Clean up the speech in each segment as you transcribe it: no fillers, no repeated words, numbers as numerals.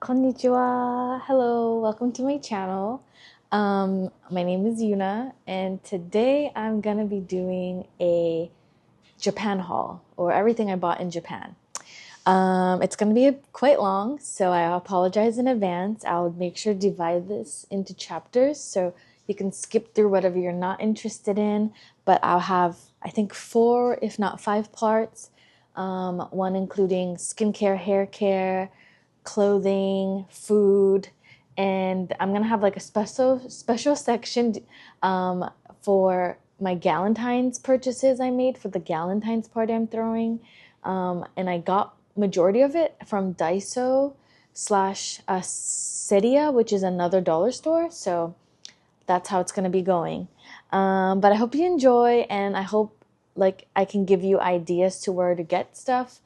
Konnichiwa. Hello, welcome to my channel. My name is Yuna, and today I'm gonna be doing a Japan haul, or everything I bought in Japan. It's gonna be quite long, so I apologize in advance. I'll make sure to divide this into chapters so you can skip through whatever you're not interested in, but I'll have, I think, four, if not five parts. One including skincare, hair care, clothing, food, and I'm gonna have like a special section for my galentines purchases I made for the galentines party I'm throwing, and I got majority of it from Daiso slash Seria, which is another dollar store. So that's how it's gonna be going. But I hope you enjoy, and I hope like I can give you ideas to where to get stuff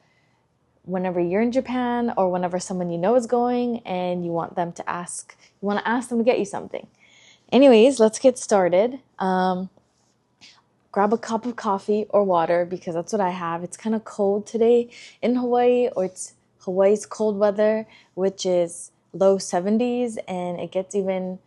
whenever you're in Japan or whenever someone you know is going and you want to ask them to get you something. Anyways, let's get started. Grab a cup of coffee or water because that's what I have. It's kind of cold today in Hawaii, or it's Hawaii's cold weather, which is low 70s, and it gets even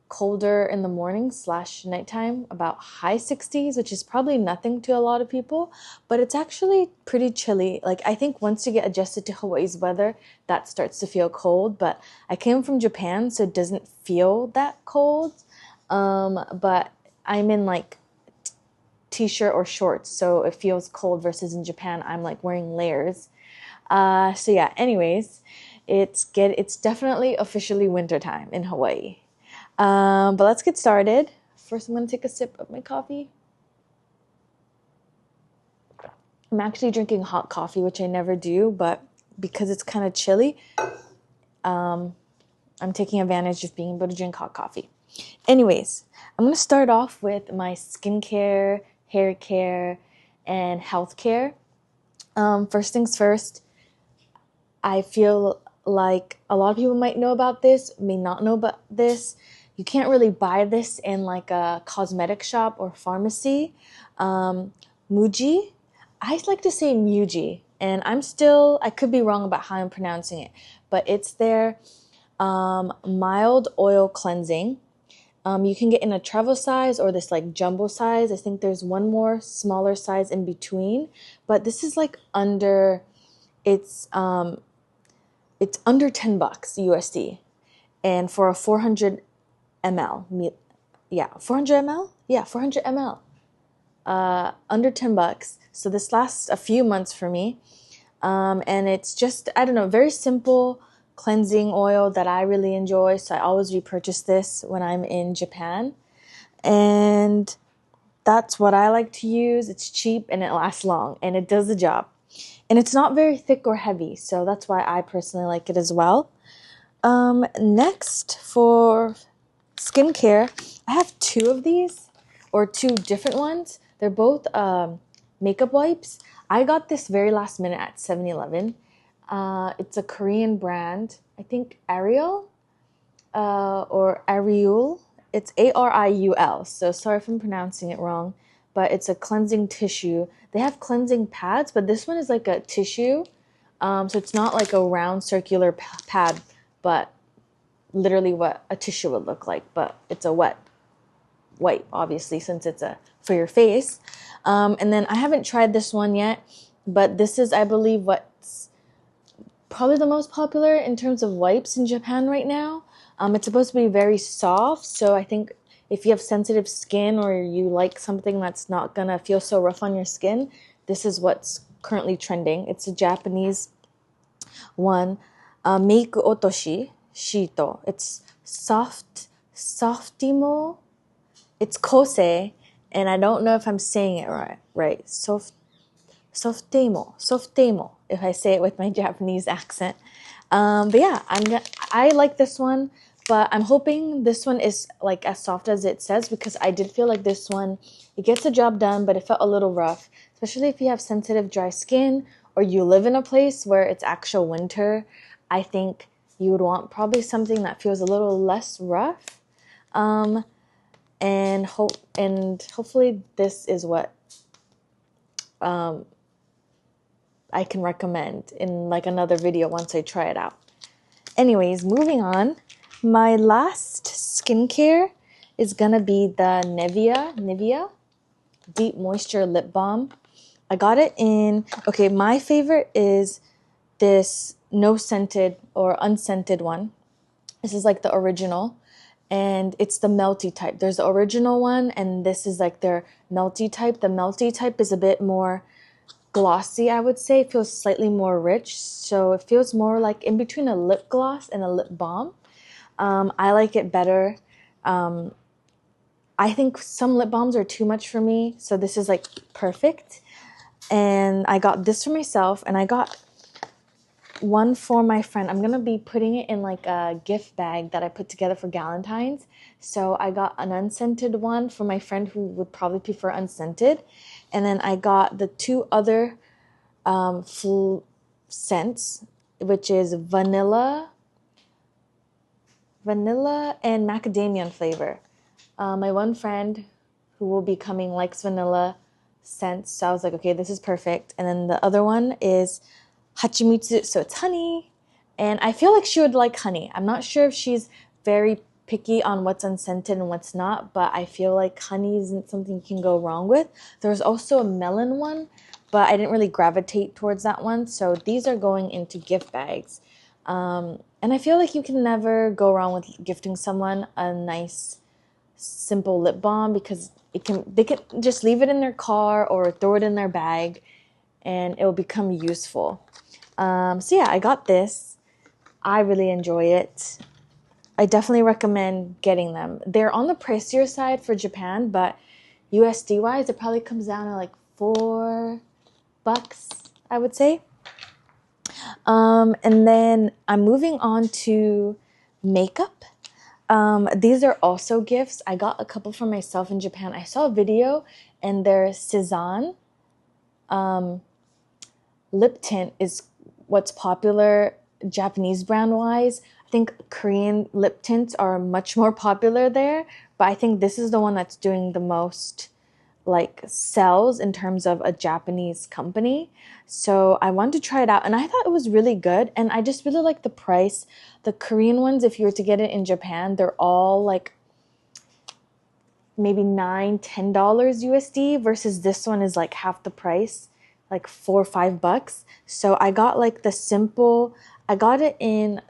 colder in the morning slash nighttime, about high 60s, which is probably nothing to a lot of people, but it's actually pretty chilly. Like, I think once you get adjusted to Hawaii's weather, that starts to feel cold. But I came from Japan, so it doesn't feel that cold. But I'm in like t-shirt or shorts, so it feels cold, versus in Japan I'm like wearing layers. So yeah, anyways, it's definitely officially wintertime in Hawaii. But let's get started. First, I'm going to take a sip of my coffee. I'm actually drinking hot coffee, which I never do, but because it's kind of chilly, I'm taking advantage of being able to drink hot coffee. Anyways, I'm going to start off with my skincare, hair care, and health care. First things first, I feel like a lot of people might know about this, may not know about this. You can't really buy this in like a cosmetic shop or pharmacy. Muji, I like to say Muji, and I could be wrong about how I'm pronouncing it, but it's their mild oil cleansing. You can get in a travel size or this like jumbo size. I think there's one more smaller size in between, but this is like it's under $10 USD, and for a 400 ml, yeah, 400 ml, yeah, 400 ml, under $10. So this lasts a few months for me, and it's just, I don't know, very simple cleansing oil that I really enjoy. So I always repurchase this when I'm in Japan, and that's what I like to use. It's cheap and it lasts long and it does the job. And it's not very thick or heavy, so that's why I personally like it as well. Next, for skincare, I have two of these, or two different ones. They're both makeup wipes. I got this very last minute at 7-Eleven. It's a Korean brand. I think Ariel or Ariul. It's Ariul, so sorry if I'm pronouncing it wrong, but it's a cleansing tissue. They have cleansing pads, but this one is like a tissue. So it's not like a round circular pad, but literally what a tissue would look like, but it's a wet wipe, obviously, since it's for your face. And then I haven't tried this one yet, but this is, I believe, what's probably the most popular in terms of wipes in Japan right now. It's supposed to be very soft, so I think if you have sensitive skin or you like something that's not gonna feel so rough on your skin, this is what's currently trending. It's a Japanese one, Make Otoshi Shito. It's softimo. It's kose, and I don't know if I'm saying it right. Softemo, if I say it with my Japanese accent. But yeah, I like this one, but I'm hoping this one is like as soft as it says, because I did feel like this one, it gets the job done, but it felt a little rough, especially if you have sensitive dry skin or you live in a place where it's actual winter. I think you would want probably something that feels a little less rough. And hopefully this is what I can recommend in like another video once I try it out. Anyways, moving on. My last skincare is gonna be the Nivea Deep Moisture Lip Balm. I got it in, okay, my favorite is this no scented or unscented one. This is like the original, and it's the melty type. There's the original one, and this is like their melty type. The melty type is a bit more glossy, I would say. It feels slightly more rich, so it feels more like in between a lip gloss and a lip balm. I like it better. I think some lip balms are too much for me, so this is like perfect. And I got this for myself, and I got one for my friend. I'm gonna be putting it in like a gift bag that I put together for galentines. So I got an unscented one for my friend who would probably prefer unscented, and then I got the two other scents, which is vanilla and macadamia flavor. My one friend who will be coming likes vanilla scents, so I was like, okay, this is perfect. And then the other one is hachimitsu, so it's honey. And I feel like she would like honey. I'm not sure if she's very picky on what's unscented and what's not, but I feel like honey isn't something you can go wrong with. There's also a melon one, but I didn't really gravitate towards that one. So these are going into gift bags. And I feel like you can never go wrong with gifting someone a nice, simple lip balm, because they can just leave it in their car or throw it in their bag and it will become useful. So yeah, I got this. I really enjoy it. I definitely recommend getting them. They're on the pricier side for Japan, but USD wise, it probably comes down to like $4, I would say. And then I'm moving on to makeup. These are also gifts. I got a couple for myself in Japan. I saw a video, and their Cezanne lip tint is what's popular Japanese brand wise. I think Korean lip tints are much more popular there, but I think this is the one that's doing the most like sells in terms of a Japanese company. So I wanted to try it out, and I thought it was really good, and I just really like the price. The Korean ones, if you were to get it in Japan, they're all like maybe $9-10 USD, versus this one is like half the price, like $4-5. So I got like the simple, I got it in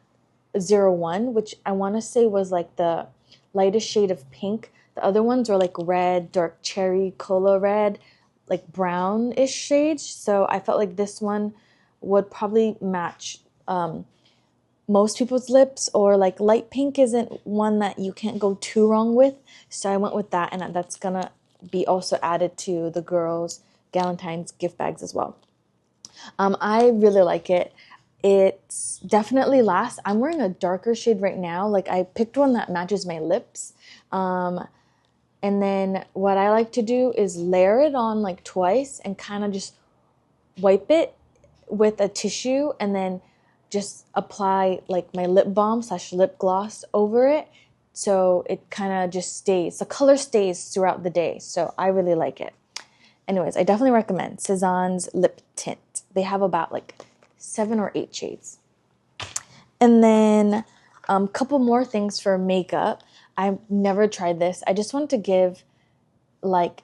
01, which I want to say was like the lightest shade of pink. The other ones were like red, dark cherry, cola red, like brownish shades. So I felt like this one would probably match most people's lips, or like light pink isn't one that you can't go too wrong with. So I went with that, and that's gonna be also added to the girls' Galentine's gift bags as well. I really like it. It's definitely lasts. I'm wearing a darker shade right now. Like I picked one that matches my lips. And then what I like to do is layer it on like twice and kind of just wipe it with a tissue, and then just apply like my lip balm / lip gloss over it. So it kind of just stays, the color stays throughout the day. So I really like it. Anyways, I definitely recommend Cezanne's lip tint. They have about like 7 or 8 shades. And then a couple more things for makeup. I've never tried this. I just wanted to give like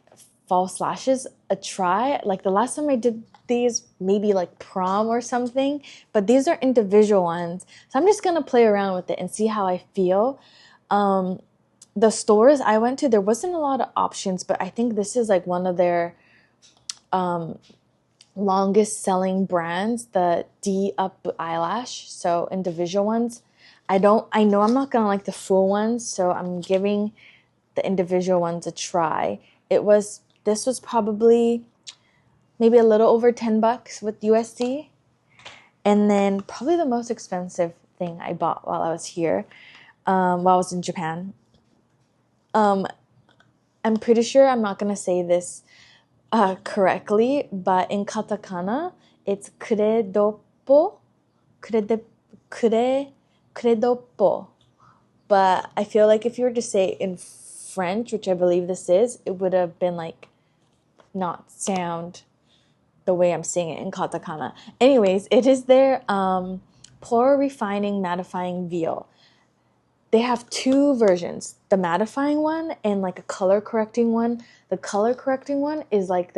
false lashes a try. Like the last time I did these, maybe like prom or something, but these are individual ones. So I'm just gonna play around with it and see how I feel. The stores I went to, there wasn't a lot of options, but I think this is like one of their longest selling brands, the D Up eyelash. So individual ones. I know I'm not gonna like the full ones, so I'm giving the individual ones a try. This was probably maybe a little over $10 with USD. And then probably the most expensive thing I bought while I was here, while I was in Japan. I'm pretty sure I'm not gonna say this correctly, but in katakana, it's credopo, credopo. But I feel like if you were to say it in French, which I believe this is, it would have been like not sound the way I'm saying it in katakana. Anyways, it is their Pore Refining Mattifying Veil. They have two versions, the mattifying one and like a color correcting one. The color correcting one is like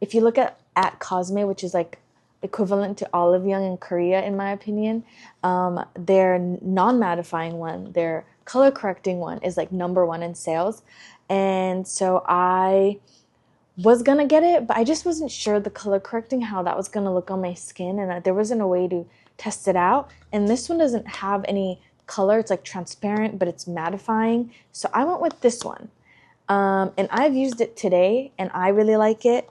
if you look at Cosme, which is like equivalent to Olive Young in Korea, in my opinion, their non-mattifying one, their color correcting one is like #1 in sales. And so I was gonna get it, but I just wasn't sure the color correcting, how that was gonna look on my skin, and there wasn't a way to test it out. And this one doesn't have any color. It's like transparent, but it's mattifying. So I went with this one. And I've used it today and I really like it.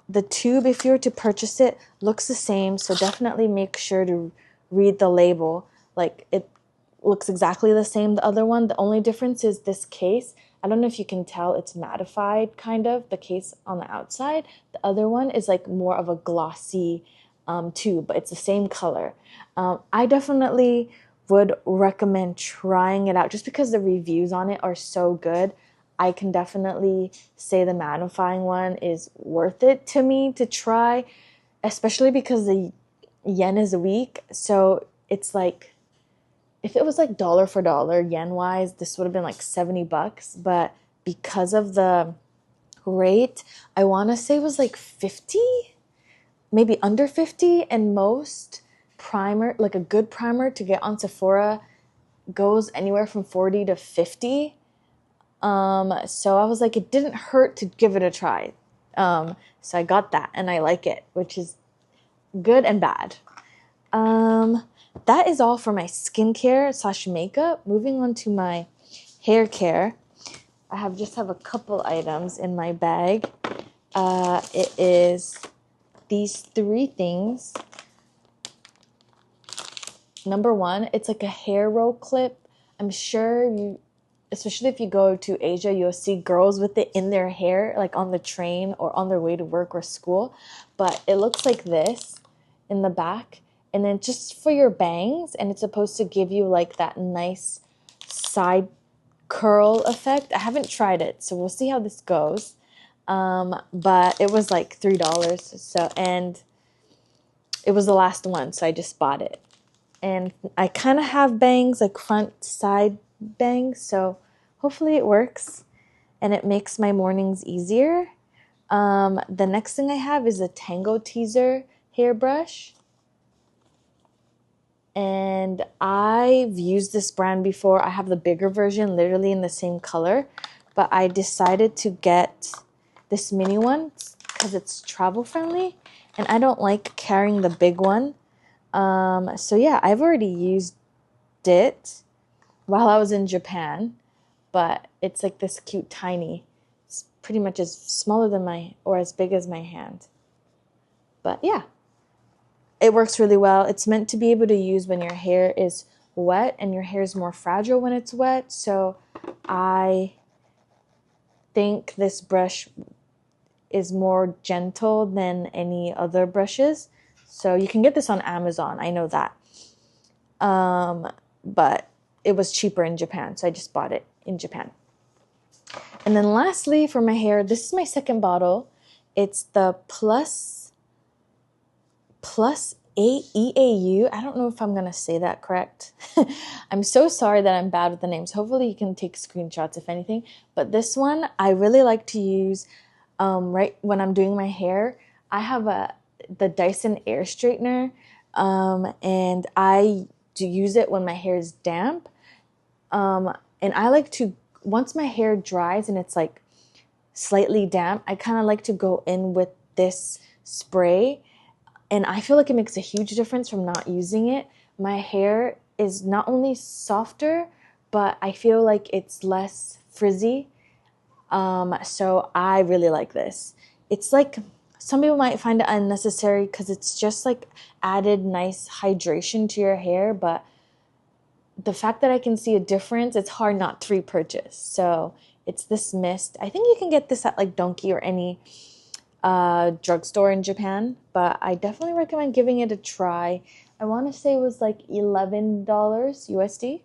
The tube, if you were to purchase it, looks the same. So definitely make sure to read the label. Like, it looks exactly the same, the other one. The only difference is this case. I don't know if you can tell, it's mattified kind of, the case on the outside. The other one is like more of a glossy tube, but it's the same color. I definitely would recommend trying it out just because the reviews on it are so good. I can definitely say the mattifying one is worth it to me to try, especially because the yen is weak. So it's like, if it was like dollar for dollar yen wise, this would have been like $70. But because of the rate, I want to say it was like 50, maybe under 50, and most primer, like a good primer to get on Sephora, goes anywhere from 40 to 50. So I was like, it didn't hurt to give it a try. So I got that and I like it, which is good and bad. That is all for my skincare / makeup. Moving on to my hair care. I just have a couple items in my bag. It is these 3 things. #1, it's like a hair roll clip. I'm sure especially if you go to Asia, you'll see girls with it in their hair, like on the train or on their way to work or school. But it looks like this in the back. And then just for your bangs, and it's supposed to give you like that nice side curl effect. I haven't tried it, so we'll see how this goes. But it was like $3. So, and it was the last one, so I just bought it. And I kind of have bangs, like front side bangs, so hopefully it works and it makes my mornings easier. The next thing I have is a Tango Teaser hairbrush. And I've used this brand before. I have the bigger version, literally in the same color. But I decided to get this mini one because it's travel friendly. And I don't like carrying the big one. So yeah, I've already used it while I was in Japan. But it's like this cute tiny. It's pretty much as smaller than or as big as my hand. But yeah. It works really well. It's meant to be able to use when your hair is wet, and your hair is more fragile when it's wet. So I think this brush is more gentle than any other brushes. So you can get this on Amazon. I know that. But it was cheaper in Japan, so I just bought it in Japan. And then lastly, for my hair, this is my second bottle. It's the Plus EAU. I don't know if I'm going to say that correct. I'm so sorry that I'm bad with the names. Hopefully you can take screenshots if anything. But this one I really like to use right when I'm doing my hair. I have the Dyson air straightener, and I do use it when my hair is damp. And I like to, once my hair dries and it's like slightly damp, I kind of like to go in with this spray. And I feel like it makes a huge difference from not using it. My hair is not only softer, but I feel like it's less frizzy. So I really like this. It's like, some people might find it unnecessary because it's just like added nice hydration to your hair. But the fact that I can see a difference, it's hard not to repurchase. So it's this mist. I think you can get this at like Donkey or any drugstore in Japan, but I definitely recommend giving it a try. I want to say it was like $11 USD.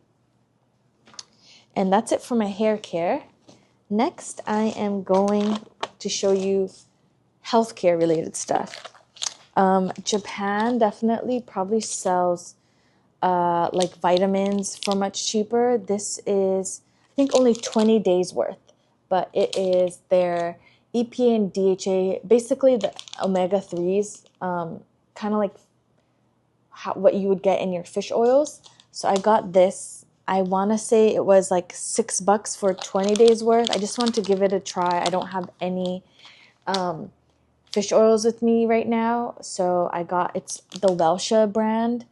And that's it for my hair care. Next, I am going to show you healthcare related stuff. Japan definitely probably sells like vitamins for much cheaper. This is, I think, only 20 days worth, but it is their EPA and DHA, basically the omega-3s, kind of like what you would get in your fish oils. So I got this. I want to say it was like $6 for 20 days worth. I just want to give it a try. I don't have any fish oils with me right now, so it's the Welsha brand.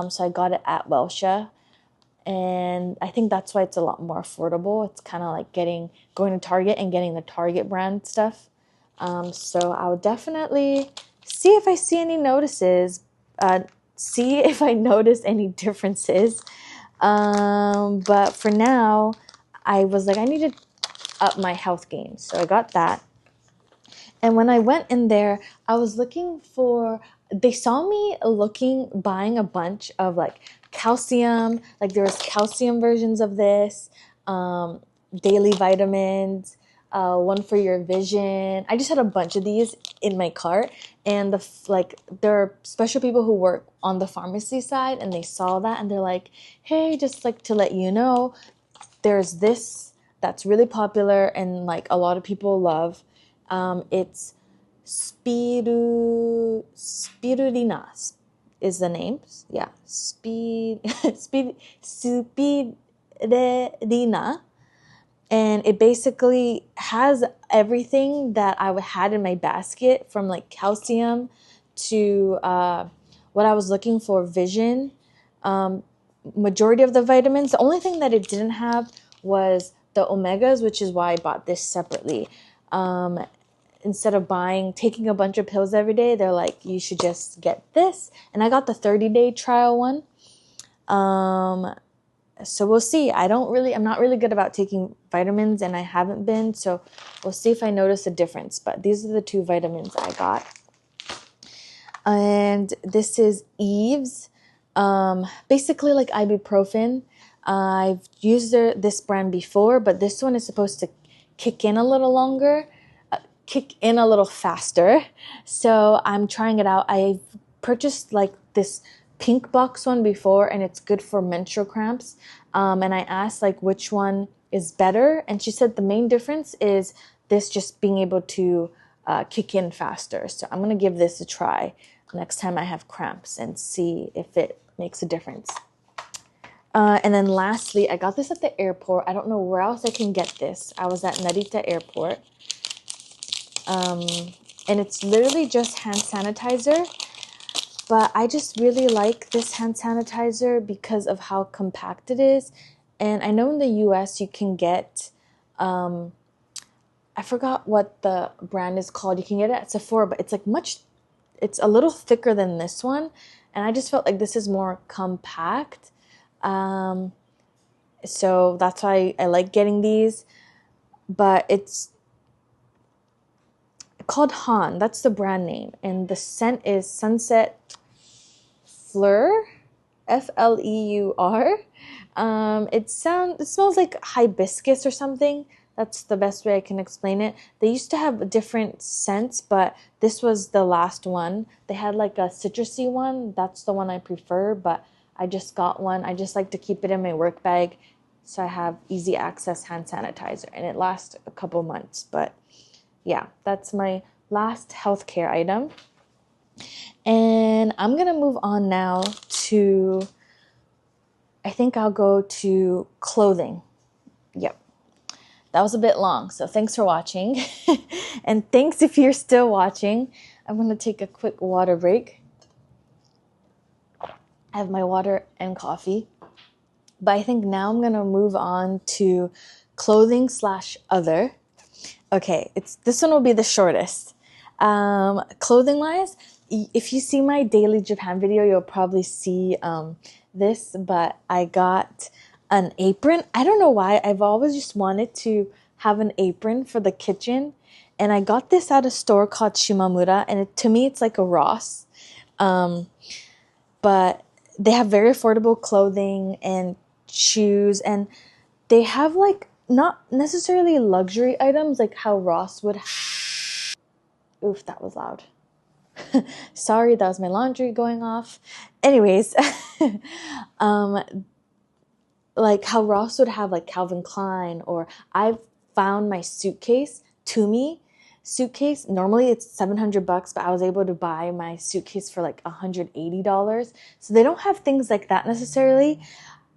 So I got it at Welsha, and I think that's why it's a lot more affordable. It's kind of like going to Target and getting the Target brand stuff. So I'll definitely see if I see any see if I notice any differences. But for now, I was like, I need to up my health game, so I got that. And when I went in there, I was looking for, they saw me buying a bunch of like calcium, like there was calcium versions of this, daily vitamins, one for your vision. I just had a bunch of these in my cart, and there are special people who work on the pharmacy side, and they saw that, and they're like, hey, just like to let you know, there's this that's really popular and like a lot of people love. It's spirulina is the name. Yeah, spirulina. And it basically has everything that I had in my basket, from like calcium to what I was looking for, vision. Majority of the vitamins. The only thing that it didn't have was the omegas, which is why I bought this separately. Instead of taking a bunch of pills every day, they're like, you should just get this. And I got the 30-day trial one. So we'll see. I'm not really good about taking vitamins, and I haven't been. So we'll see if I notice a difference. But these are the 2 vitamins I got. And this is Eve's. Basically like ibuprofen. I've used this brand before, but this one is supposed to kick in a little faster. So I'm trying it out. I've purchased like this pink box one before, and it's good for menstrual cramps. And I asked like which one is better, and she said the main difference is this just being able to kick in faster. So I'm gonna give this a try next time I have cramps and see if it makes a difference. And then lastly, I got this at the airport. I don't know where else I can get this. I was at Narita Airport. And it's literally just hand sanitizer. But I just really like this hand sanitizer because of how compact it is. And I know in the US you can get, I forgot what the brand is called. You can get it at Sephora, but it's it's a little thicker than this one. And I just felt like this is more compact. So that's why I like getting these. But it's called Han. That's the brand name. And the scent is Sunset Fleur. Fleur. It smells like hibiscus or something. That's the best way I can explain it. They used to have different scents, but this was the last one. They had like a citrusy one. That's the one I prefer, but I just got one. I just like to keep it in my work bag, so I have easy access hand sanitizer, and it lasts a couple months. But yeah, that's my last healthcare item. And I'm gonna move on now to, I think I'll go to clothing. Yep. That was a bit long, so thanks for watching. And thanks if you're still watching. I'm gonna take a quick water break. I have my water and coffee. But I think now I'm gonna move on to clothing/other. Okay, this one will be the shortest. Clothing wise, if you see my daily Japan video, you'll probably see this, but I got an apron. I don't know why. I've always just wanted to have an apron for the kitchen, and I got this at a store called Shimamura, and to me it's like a Ross. But they have very affordable clothing and shoes, and they have like not necessarily luxury items like how Ross would. Oof, that was loud. Sorry, that was my laundry going off. Anyways, um, like how Ross would have like Calvin Klein, or I've found my suitcase, to me suitcase. Normally it's $700, but I was able to buy my suitcase for like $180. So they don't have things like that necessarily.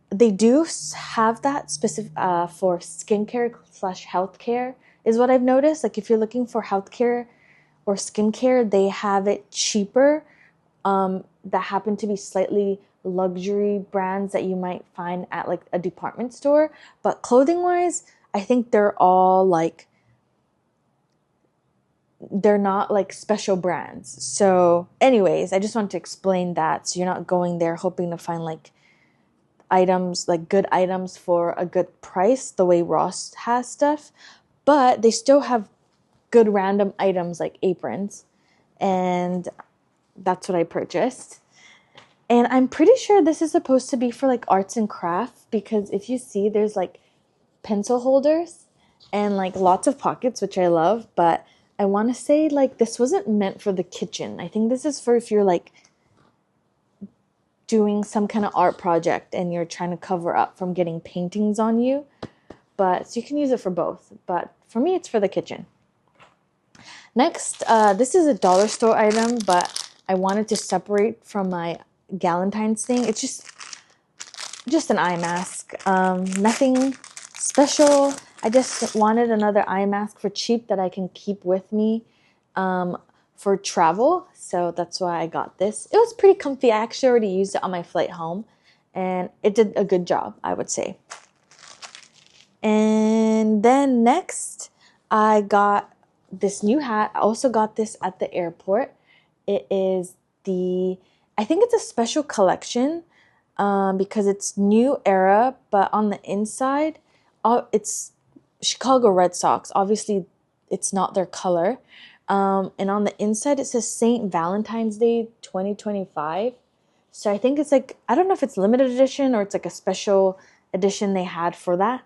They do have that specific for skincare slash healthcare, is what I've noticed. Like if you're looking for healthcare or skincare, they have it cheaper, that happen to be slightly luxury brands that you might find at like a department store. But clothing wise, I think they're all like, they're not like special brands. So anyways, I just want to explain that, so you're not going there hoping to find like items, like good items for a good price, the way Ross has stuff. But they still have good random items like aprons, and that's what I purchased. And I'm pretty sure this is supposed to be for like arts and crafts, because if you see, there's like pencil holders and like lots of pockets, which I love. But I want to say like this wasn't meant for the kitchen. I think this is for if you're like doing some kind of art project and you're trying to cover up from getting paintings on you. But so you can use it for both. But for me, it's for the kitchen. Next, this is a dollar store item, but I wanted to separate from my galentines thing. It's just an eye mask. Nothing special. I just wanted another eye mask for cheap that I can keep with me for travel. So that's why I got this. It was pretty comfy. I actually already used it on my flight home, and it did a good job, I would say. And then next, I got this new hat. I also got this at the airport. It is I think it's a special collection, because it's new era, but on the inside, it's Chicago Red Sox. Obviously, it's not their color. And on the inside, it says St. Valentine's Day 2025. So I think it's like, I don't know if it's limited edition or it's like a special edition they had for that.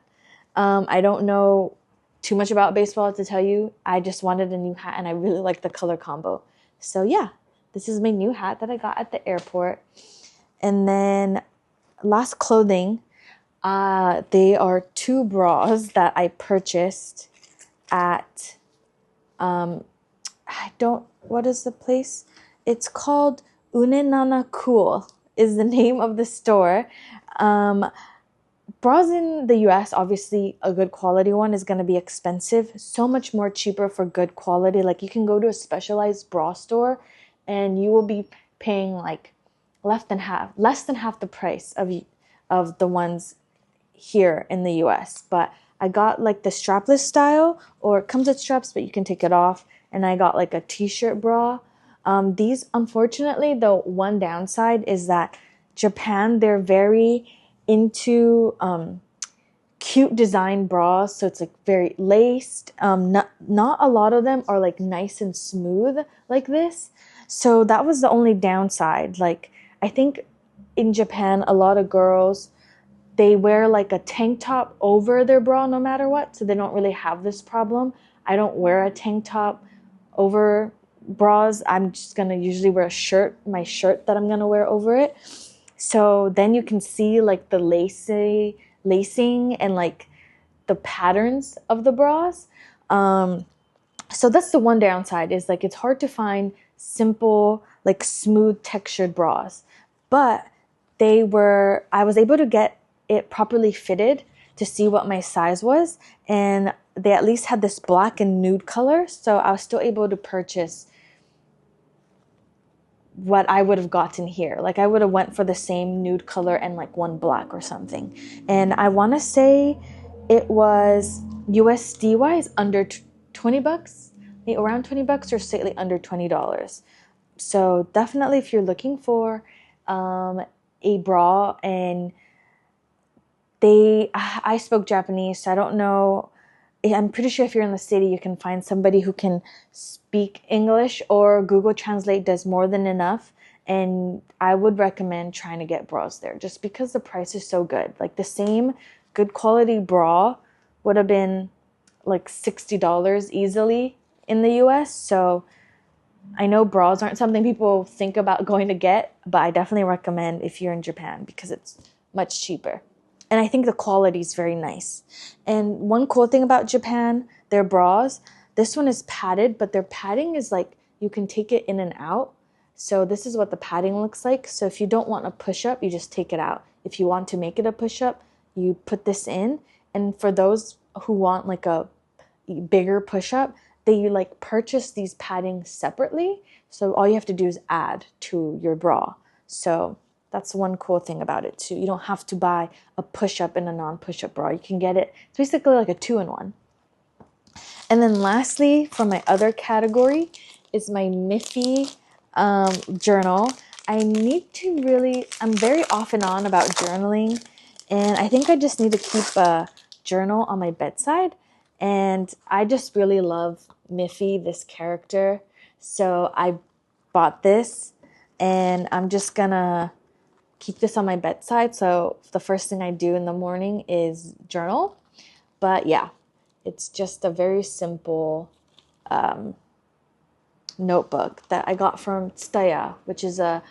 I don't know too much about baseball to tell you. I just wanted a new hat and I really like the color combo. So yeah, this is my new hat that I got at the airport. And then last clothing, they are two bras that I purchased at, what is the place? It's called Unenana Cool is the name of the store. Bras in the US, obviously a good quality one is going to be expensive. So much more cheaper for good quality. Like you can go to a specialized bra store and you will be paying like less than half the price of the ones here in the US. But I got like the strapless style, or it comes with straps but you can take it off, and I got like a t-shirt bra. These, unfortunately, the one downside is that Japan, they're very into cute design bras, so it's like very laced. Not a lot of them are like nice and smooth like this. So that was the only downside. Like I think in Japan, a lot of girls, they wear like a tank top over their bra no matter what, so they don't really have this problem. I don't wear a tank top over bras. I'm just gonna usually wear my shirt that I'm gonna wear over it. So then you can see like the lacing and like the patterns of the bras. So that's the one downside, is like it's hard to find simple, like smooth textured bras. But I was able to get it properly fitted to see what my size was, and they at least had this black and nude color, so I was still able to purchase what I would have gotten here. Like I would have went for the same nude color and like one black or something. And I want to say it was USD wise under $20, maybe around $20 or slightly under $20. So definitely if you're looking for a bra, and I spoke Japanese, so I don't know. I'm pretty sure if you're in the city, you can find somebody who can speak English, or Google Translate does more than enough. And I would recommend trying to get bras there just because the price is so good. Like the same good quality bra would have been like $60 easily in the US. So I know bras aren't something people think about going to get, but I definitely recommend if you're in Japan because it's much cheaper. And I think the quality is very nice. And one cool thing about Japan, their bras, this one is padded, but their padding is like you can take it in and out. So this is what the padding looks like. So if you don't want a push-up, you just take it out. If you want to make it a push-up, you put this in. And for those who want like a bigger push-up, they like purchase these padding separately. So all you have to do is add to your bra. So that's one cool thing about it too. You don't have to buy a push-up and a non-push-up bra. You can get it. It's basically like a 2-in-1. And then lastly, for my other category is my Miffy journal. I'm very off and on about journaling. And I think I just need to keep a journal on my bedside. And I just really love Miffy, this character. So I bought this and I'm just gonna keep this on my bedside. So the first thing I do in the morning is journal. But yeah, it's just a very simple notebook that I got from Tsutaya, which is a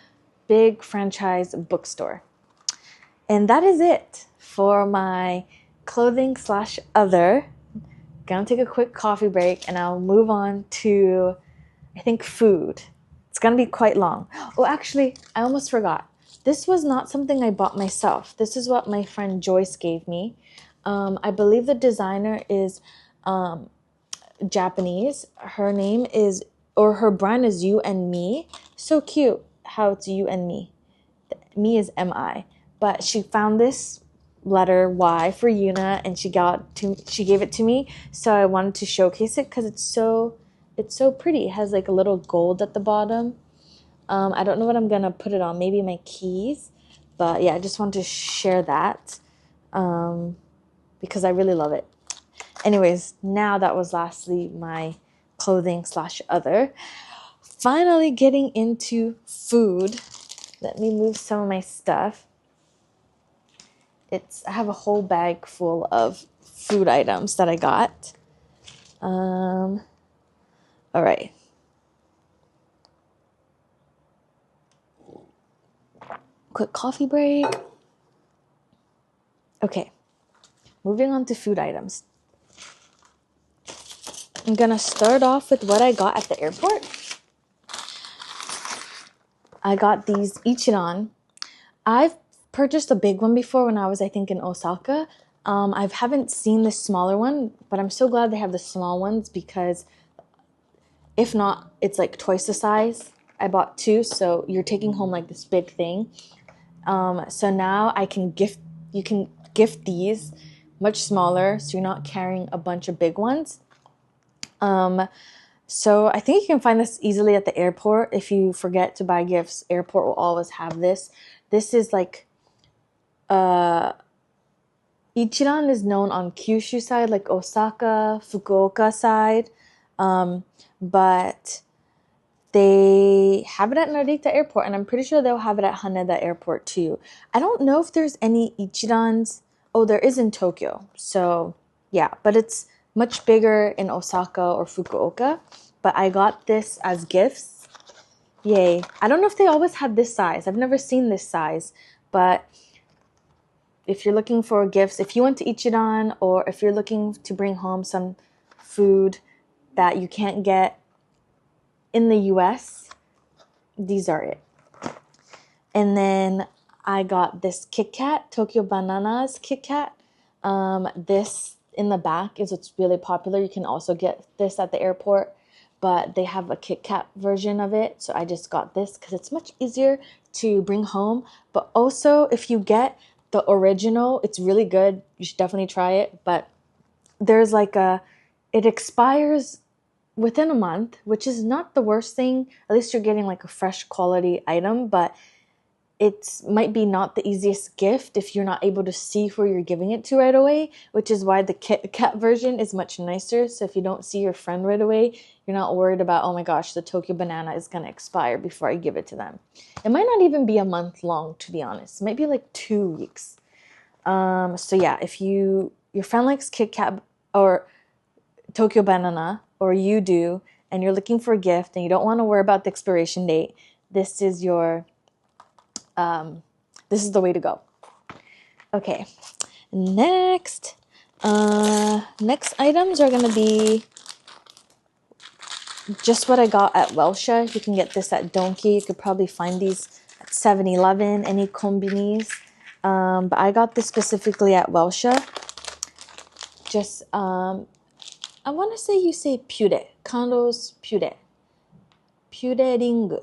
big franchise bookstore. And that is it for my clothing / other. Gonna take a quick coffee break and I'll move on to, I think, food. It's gonna be quite long. Oh, actually, I almost forgot. This was not something I bought myself. This is what my friend Joyce gave me. I believe the designer is Japanese. Her brand is You and Me. So cute how it's You and Me. Me is M-I. But she found this letter Y for Yuna and she gave it to me. So I wanted to showcase it because it's so pretty. It has like a little gold at the bottom. I don't know what I'm gonna put it on. Maybe my keys. But yeah, I just wanted to share that because I really love it. Anyways, now that was lastly my clothing / other. Finally getting into food. Let me move some of my stuff. I have a whole bag full of food items that I got. All right. Quick coffee break. Okay. Moving on to food items. I'm gonna start off with what I got at the airport. I got these Ichiran. I've purchased a big one before when I was, I think, in Osaka. I haven't seen this smaller one, but I'm so glad they have the small ones because if not, it's like twice the size. I bought 2, so you're taking home like this big thing. So now you can gift these much smaller, so you're not carrying a bunch of big ones. So I think you can find this easily at the airport. If you forget to buy gifts, airport will always have this. This is like, Ichiran is known on Kyushu side, like Osaka, Fukuoka side. But they have it at Narita Airport, and I'm pretty sure they'll have it at Haneda Airport too. I don't know if there's any Ichirans. Oh, there is in Tokyo. So yeah, but it's much bigger in Osaka or Fukuoka. But I got this as gifts. Yay. I don't know if they always had this size. I've never seen this size. But if you're looking for gifts, if you went to Ichiran or if you're looking to bring home some food that you can't get in the US, these are it. And then I got this Kit Kat, Tokyo Bananas Kit Kat. This in the back is what's really popular. You can also get this at the airport, but they have a Kit Kat version of it. So I just got this because it's much easier to bring home. But also, if you get the original, it's really good. You should definitely try it. But there's like it expires within a month, which is not the worst thing. At least you're getting like a fresh quality item, but it might be not the easiest gift if you're not able to see who you're giving it to right away, which is why the Kit Kat version is much nicer. So if you don't see your friend right away, you're not worried about, oh my gosh, the Tokyo banana is going to expire before I give it to them. It might not even be a month long, to be honest. It might be like 2 weeks. So yeah, if your friend likes Kit Kat or Tokyo banana, or you do, and you're looking for a gift and you don't want to worry about the expiration date, this is your this is the way to go. Okay, next items are gonna be just what I got at Welsha. You can get this at Donkey. You could probably find these at 7-Eleven, any combinis. But I got this specifically at Welsha. Just I want to say you say pure, Kando's pure, pure ring.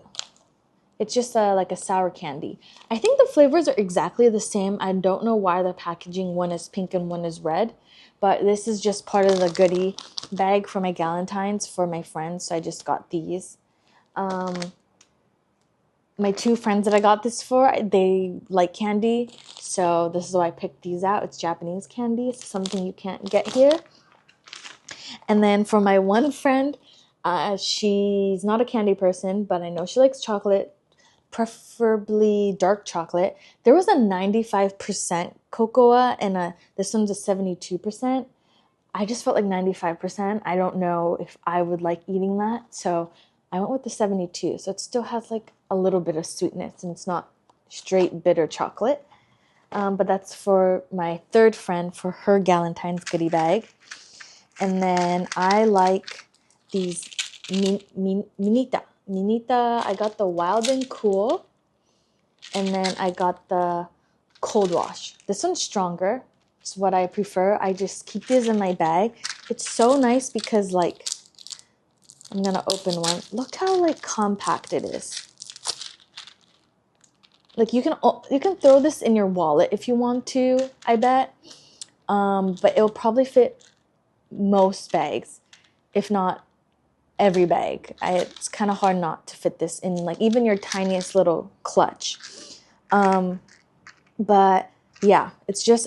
It's just like a sour candy. I think the flavors are exactly the same. I don't know why the packaging, one is pink and one is red. But this is just part of the goodie bag for my galentines for my friends. So I just got these. My two friends that I got this for, they like candy. So this is why I picked these out. It's Japanese candy. It's something you can't get here. And then for my one friend, she's not a candy person, but I know she likes chocolate. Preferably dark chocolate. There was a 95% cocoa and this one's a 72%. I just felt like 95%. I don't know if I would like eating that, so I went with the 72. So it still has like a little bit of sweetness and it's not straight bitter chocolate. But that's for my third friend for her Galentine's goodie bag. And then I like these Minita. I got the Wild and Cool, and then I got the Cold Wash. This one's stronger. It's what I prefer. I just keep these in my bag. It's so nice because like, I'm gonna open one. Look how like compact it is. Like you can throw this in your wallet if you want to, I bet. But it'll probably fit most bags, if not every bag. It's kind of hard not to fit this in like even your tiniest little clutch. But yeah, it's just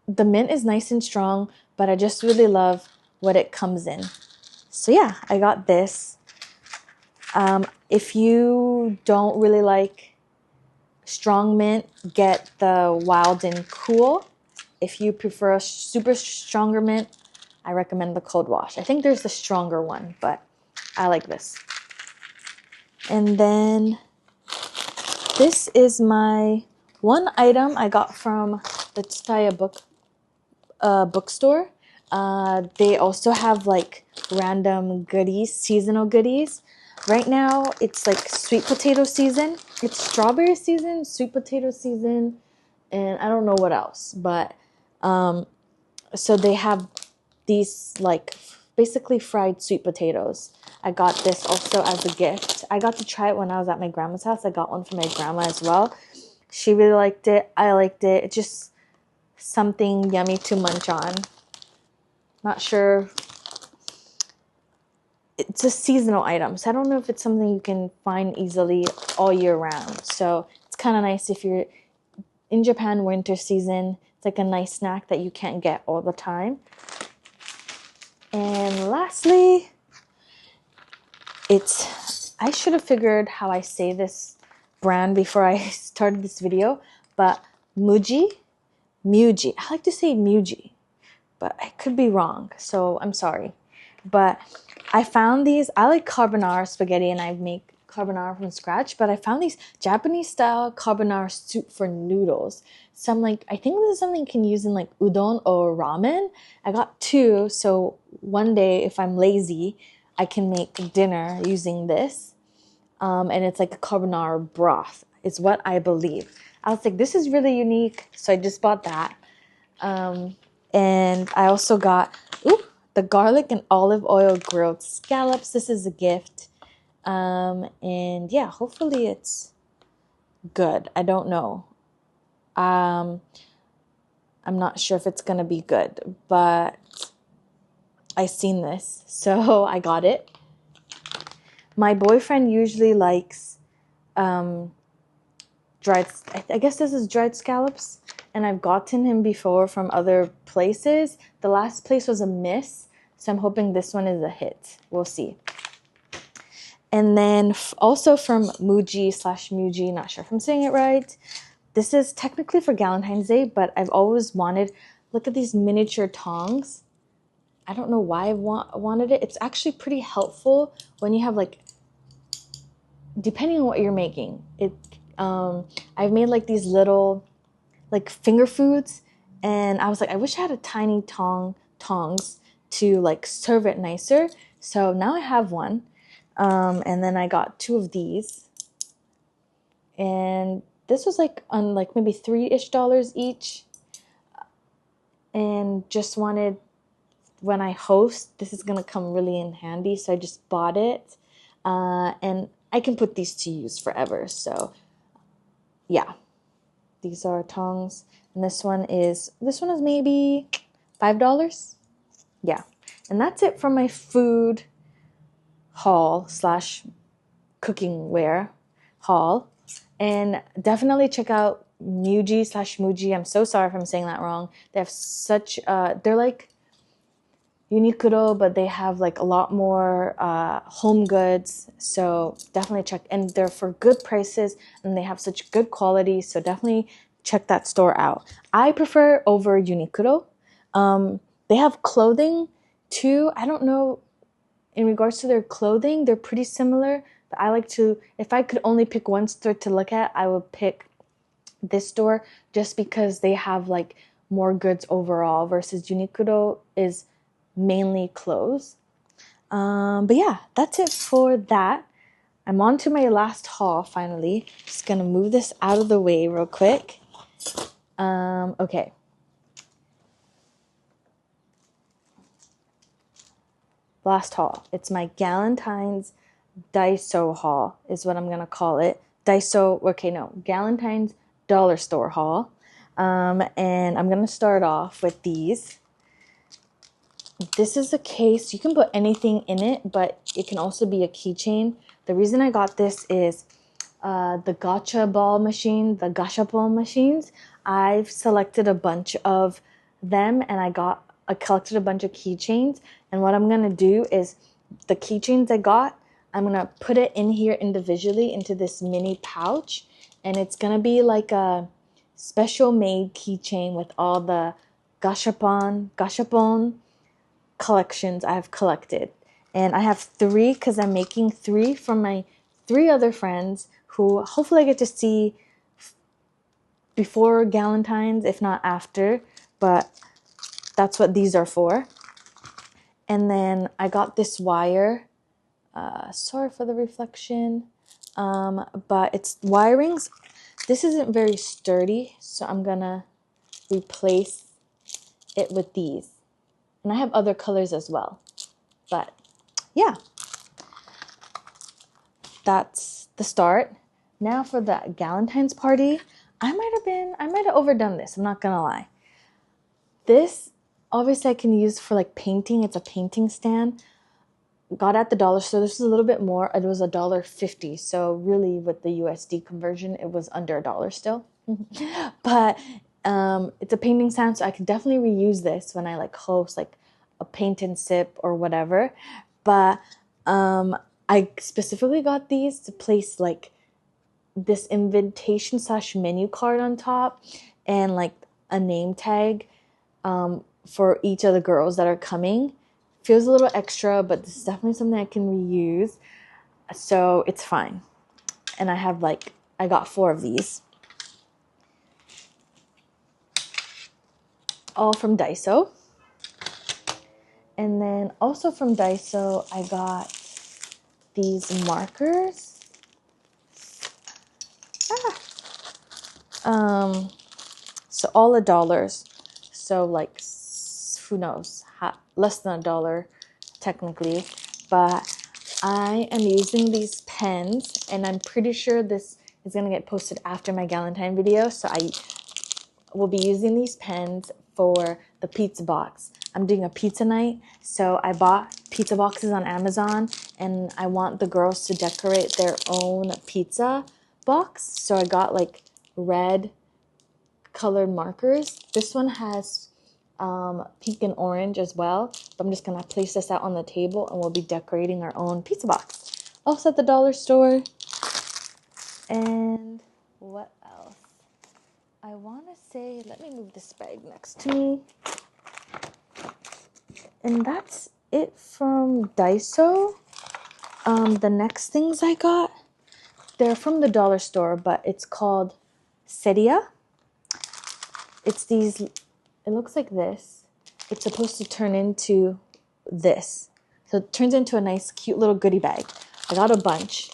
the mint is nice and strong, but I just really love what it comes in. So yeah, I got this. If you don't really like strong mint, get the Wild and Cool. If you prefer a super stronger mint, I recommend the Cold Wash. I think there's the stronger one, but I like this. And then this is my one item I got from the Tsutaya bookstore. They also have like random goodies, seasonal goodies. Right now it's like sweet potato season. It's strawberry season, sweet potato season, and I don't know what else. But so they have these like basically fried sweet potatoes. I got this also as a gift. I got to try it when I was at my grandma's house. I got one for my grandma as well. She really liked it. I liked it. It's just something yummy to munch on. Not sure. It's a seasonal item, so I don't know if it's something you can find easily all year round. So it's kind of nice if you're in Japan winter season. It's like a nice snack that you can't get all the time. And lastly, I should have figured how I say this brand before I started this video, but Muji. I like to say Muji, but I could be wrong, so I'm sorry. But I found these. I like carbonara spaghetti, and I make carbonara from scratch, but I found these Japanese style carbonara soup for noodles. So I'm like, I think this is something you can use in like udon or ramen. I got two, so one day if I'm lazy, I can make dinner using this. And it's like a carbonara broth. It's what I believe. I was like, this is really unique, so I just bought that. And I also got the garlic and olive oil grilled scallops. This is a gift. And yeah, hopefully it's good. I don't know. I'm not sure if it's gonna be good, but I seen this, so I got it. My boyfriend usually likes dried, I guess this is dried scallops, and I've gotten him before from other places. The last place was a miss, so I'm hoping this one is a hit. We'll see. And then also from Muji, not sure if I'm saying it right. This is technically for Galentine's Day, but I've always wanted, look at these miniature tongs. I don't know why I wanted it. It's actually pretty helpful when you have like, depending on what you're making. I've made like these little like finger foods, and I was like, I wish I had a tiny tongs to like serve it nicer. So now I have one, and then I got two of these, and this was like on like maybe $3-ish each, and just wanted, when I host, this is gonna come really in handy, so I just bought it, and I can put these to use forever. So yeah, these are tongs, and this one is maybe $5. Yeah, and that's it from my food haul slash cooking wear haul. And definitely check out Muji slash Muji. I'm so sorry if I'm saying that wrong. They have such they're like Uniqlo, but they have like a lot more home goods. So definitely check, and they're for good prices, and they have such good quality. So definitely check that store out. I prefer over Uniqlo. They have clothing too. I don't know, in regards to their clothing, they're pretty similar. But I like to, if I could only pick one store to look at, I would pick this store, just because they have like more goods overall versus Uniqlo is mainly clothes. But yeah, that's it for that. I'm on to my last haul finally. Just gonna move this out of the way real quick. Okay. Last haul. It's my Galentine's Daiso haul is what I'm gonna call it. Daiso, okay, no, Galentine's dollar store haul. And I'm gonna start off with these. This is a case. You can put anything in it, but it can also be a keychain. The reason I got this is the gashapon machines. I've selected a bunch of them, and I collected a bunch of keychains. And what I'm gonna do is, the keychains I got, I'm gonna put it in here individually into this mini pouch, and it's gonna be like a special made keychain with all the gashapon collections I've collected. And I have 3 because I'm making 3 from my 3 other friends who hopefully I get to see before Galentine's, if not after. But that's what these are for. And then I got this wire. Sorry for the reflection. But it's wirings. This isn't very sturdy, so I'm gonna replace it with these. And I have other colors as well. But yeah, that's the start. Now for the Galentine's party, I might have overdone this. I'm not gonna lie. This, obviously I can use for like painting. It's a painting stand. Got at the dollar store. This is a little bit more. It was $1.50. So really, with the USD conversion, it was under $1 still. But it's a painting stand, so I can definitely reuse this when I like host like a paint and sip or whatever. But I specifically got these to place like this invitation slash menu card on top, and like a name tag for each of the girls that are coming. Feels a little extra, but this is definitely something I can reuse, so it's fine. And I got 4 of these, all from Daiso. And then also from Daiso, I got these markers. So all $1. So like, who knows, less than $1 technically. But I am using these pens, and I'm pretty sure this is gonna get posted after my Galentine video. So I will be using these pens for the pizza box. I'm doing a pizza night, so I bought pizza boxes on Amazon, and I want the girls to decorate their own pizza box. So I got like red colored markers. This one has pink and orange as well. But I'm just gonna place this out on the table, and we'll be decorating our own pizza box. Also at the dollar store. And what else? I want to say, let me move this bag next to me. And that's it from Daiso. The next things I got, they're from the dollar store, but it's called Seria. It's these, it looks like this. It's supposed to turn into this. So it turns into a nice, cute little goodie bag. I got a bunch.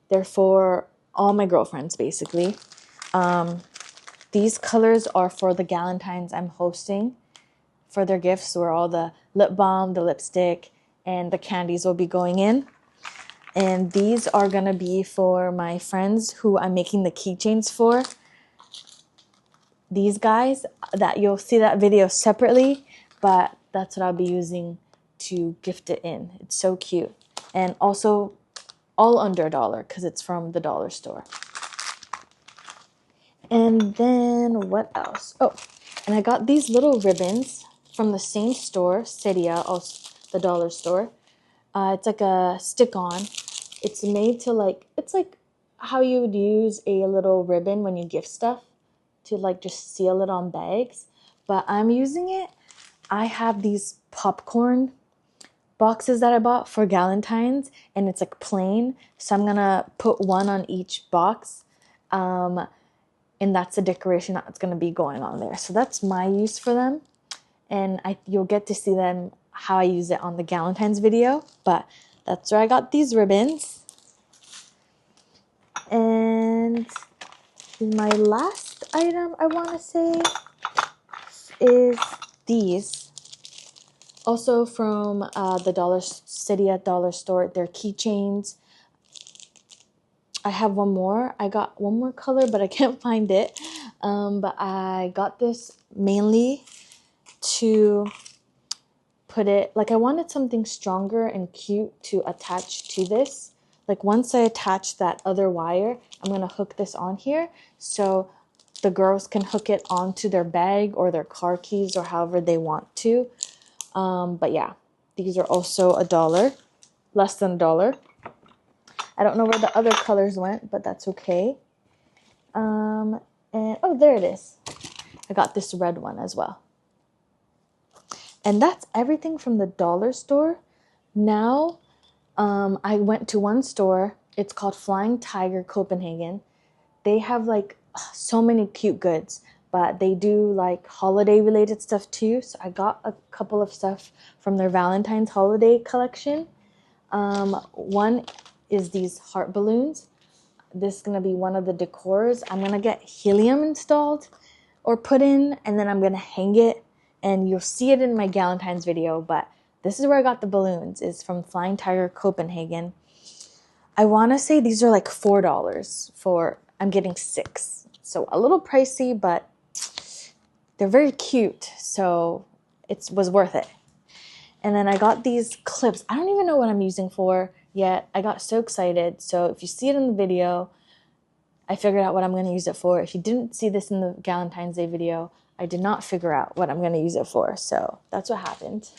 They're for all my girlfriends, basically. These colors are for the galentines I'm hosting for their gifts, where all the lip balm, the lipstick, and the candies will be going in. And these are going to be for my friends who I'm making the keychains for. These guys, that you'll see that video separately, but that's what I'll be using to gift it in. It's so cute. And also all under $1 because it's from the dollar store. And then what else? Oh, and I got these little ribbons from the same store, Seria, also the dollar store. It's like a stick-on. It's made to like, it's like how you would use a little ribbon when you gift stuff to like just seal it on bags. But I'm using it. I have these popcorn boxes that I bought for galentines, and it's like plain. So I'm gonna put one on each box. And that's the decoration that's going to be going on there. So that's my use for them. And you'll get to see them how I use it on the Galentine's video. But that's where I got these ribbons. And my last item I want to say is these. Also from the City at Dollar Store. They're keychains. I have one more. I got one more color, but I can't find it. But I got this mainly to put it, like I wanted something stronger and cute to attach to this. Like once I attach that other wire, I'm going to hook this on here so the girls can hook it onto their bag or their car keys or however they want to. But yeah, these are also $1, less than $1. I don't know where the other colors went, but that's okay. And oh, there it is. I got this red one as well. And that's everything from the dollar store. Now, I went to one store. It's called Flying Tiger Copenhagen. They have like so many cute goods, but they do like holiday related stuff too. So I got a couple of stuff from their Valentine's holiday collection. One is these heart balloons. This is going to be one of the decors. I'm going to get helium installed or put in, and then I'm going to hang it, and you'll see it in my Galentine's video, but this is where I got the balloons, is from Flying Tiger Copenhagen. I want to say these are like $4 for, I'm getting 6. So a little pricey, but they're very cute, so it was worth it. And then I got these clips. I don't even know what I'm using for yet. I got so excited. So if you see it in the video, I figured out what I'm going to use it for. If you didn't see this in the Galentine's Day video, I did not figure out what I'm going to use it for. So that's what happened.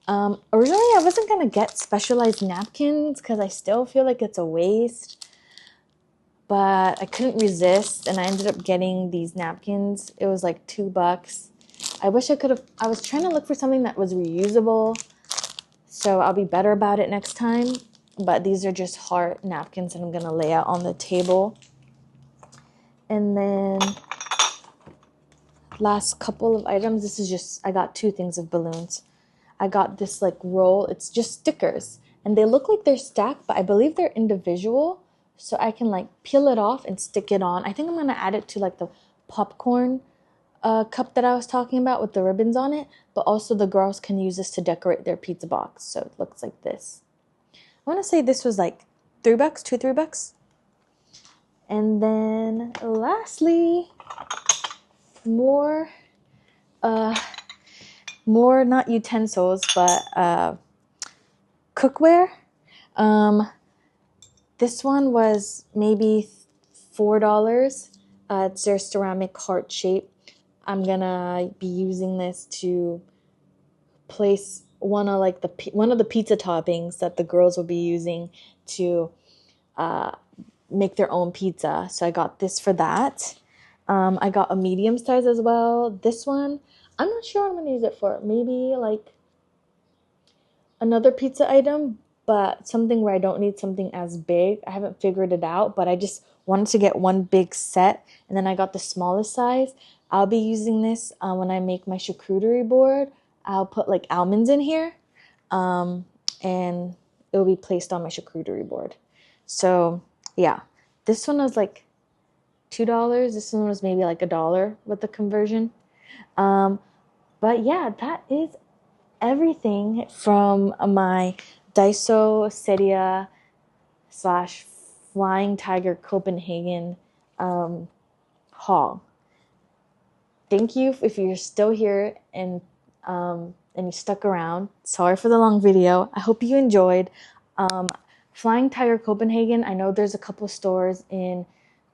Originally, I wasn't going to get specialized napkins because I still feel like it's a waste. But I couldn't resist, and I ended up getting these napkins. It was like $2. I wish I could have, I was trying to look for something that was reusable, so I'll be better about it next time. But these are just heart napkins that I'm going to lay out on the table. And then last couple of items, this is just, I got 2 things of balloons. I got this like roll, it's just stickers. And they look like they're stacked, but I believe they're individual. So I can like peel it off and stick it on. I think I'm going to add it to like the popcorn cup that I was talking about with the ribbons on it, but also the girls can use this to decorate their pizza box. So it looks like this. I want to say this was like $3, $3. And then lastly, more not utensils, but cookware. This one was maybe $4. It's their ceramic heart shape. I'm gonna be using this to place one of the pizza toppings that the girls will be using to make their own pizza. So I got this for that. I got a medium size as well. This one, I'm not sure what I'm gonna use it for. Maybe like another pizza item, but something where I don't need something as big. I haven't figured it out, but I just wanted to get one big set, and then I got the smallest size. I'll be using this when I make my charcuterie board. I'll put like almonds in here, and it will be placed on my charcuterie board. So yeah, this one was like $2. This one was maybe like $1 with the conversion. But yeah, that is everything from my Daiso Seria slash Flying Tiger Copenhagen haul. Thank you if you're still here and you stuck around. Sorry for the long video. I hope you enjoyed. Flying Tiger Copenhagen, I know there's a couple stores in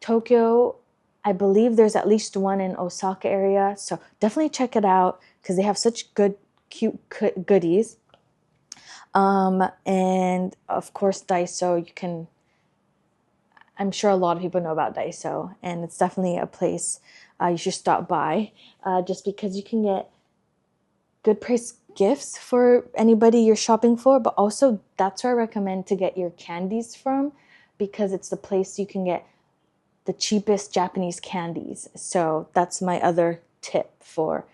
Tokyo. I believe there's at least one in Osaka area. So definitely check it out because they have such good, cute goodies. And of course, Daiso, I'm sure a lot of people know about Daiso, and it's definitely a place you should stop by just because you can get good price gifts for anybody you're shopping for, but also that's where I recommend to get your candies from because it's the place you can get the cheapest Japanese candies. So that's my other tip for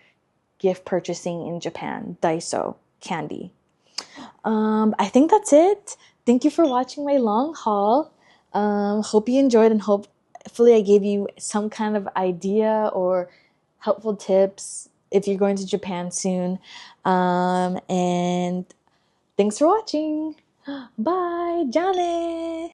gift purchasing in Japan, Daiso candy. I think that's it. Thank you for watching my long haul. Hope you enjoyed and hopefully I gave you some kind of idea or helpful tips if you're going to Japan soon. And thanks for watching. Bye. Jane.